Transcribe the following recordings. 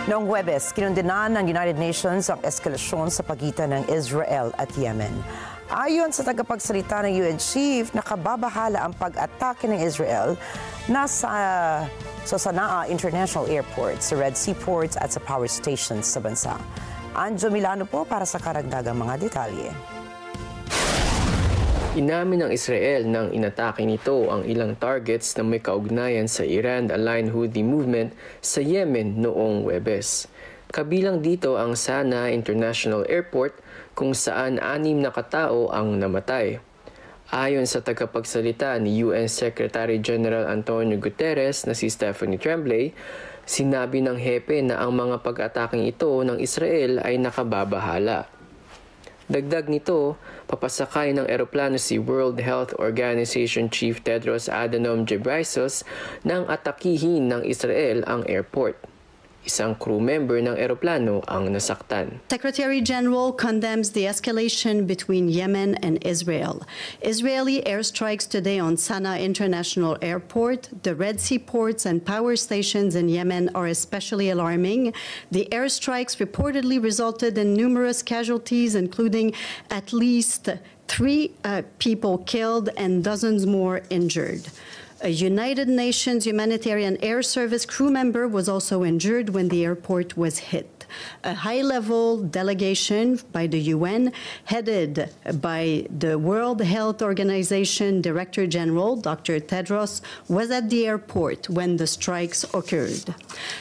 Noong Huwebes, kinundenan ng United Nations ang eskalasyon sa pagitan ng Israel at Yemen. Ayon sa tagapagsalita ng UN Chief, nakababahala ang pag-atake ng Israel sa Sanaa International Airport, sa Red Sea ports at sa power stations sa bansa. Anjo Milano po para sa karagdagang mga detalye. Inamin ng Israel nang inatake nito ang ilang targets na may kaugnayan sa Iran-aligned Houthi movement sa Yemen noong Huwebes. Kabilang dito ang Sanaa International Airport kung saan 6 na katao ang namatay. Ayon sa tagapagsalita ni UN Secretary General Antonio Guterres na si Stephanie Tremblay, sinabi ng hepe na ang mga pag-ataking ito ng Israel ay nakababahala. Dagdag nito, papasakay ng eroplano si World Health Organization Chief Tedros Adhanom Ghebreyesus nang atakihin ng Israel ang airport. Isang crew member ng eroplano ang nasaktan. Secretary General condemns the escalation between Yemen and Israel. Israeli airstrikes today on Sanaa International Airport, the Red Sea ports and power stations in Yemen are especially alarming. The airstrikes reportedly resulted in numerous casualties, including at least 3 people killed and dozens more injured. A United Nations humanitarian air service crew member was also injured when the airport was hit. A high-level delegation by the UN, headed by the World Health Organization Director General, Dr. Tedros, was at the airport when the strikes occurred.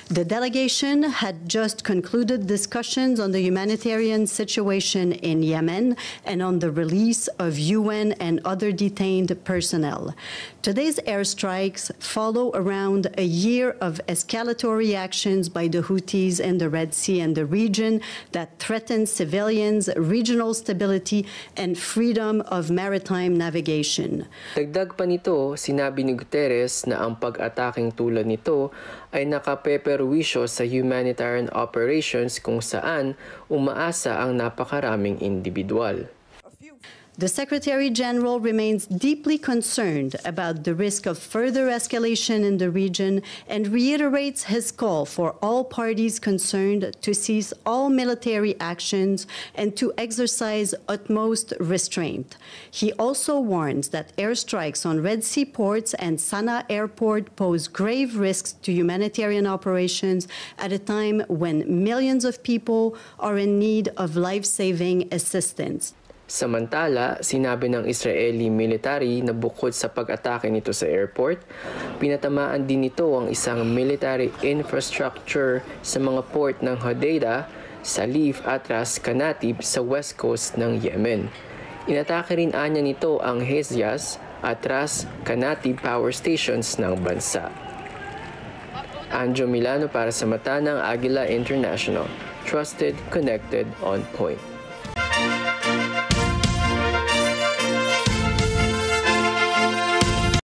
The delegation had just concluded discussions on the humanitarian situation in Yemen and on the release of UN and other detained personnel. Today's airstrikes follow around a year of escalatory actions by the Houthis in the Red Sea and the region that threaten civilians, regional stability, and freedom of maritime navigation. Dagdag pa nito, sinabi ni Guterres na ang pag-ataking tulad nito ay nakapeperwisyo sa humanitarian operations kung saan umaasa ang napakaraming individual. The Secretary General remains deeply concerned about the risk of further escalation in the region and reiterates his call for all parties concerned to cease all military actions and to exercise utmost restraint. He also warns that airstrikes on Red Sea ports and Sanaa Airport pose grave risks to humanitarian operations at a time when millions of people are in need of life-saving assistance. Samantala, sinabi ng Israeli military na bukod sa pag-atake nito sa airport, pinatamaan din nito ang isang military infrastructure sa mga port ng Hodeidah, Salif at Ras Kanatib sa west coast ng Yemen. Inatake rin anya nito ang Hezias at Ras Kanatib power stations ng bansa. Anjo Milano para sa mata ng Agila International. Trusted, connected, on point.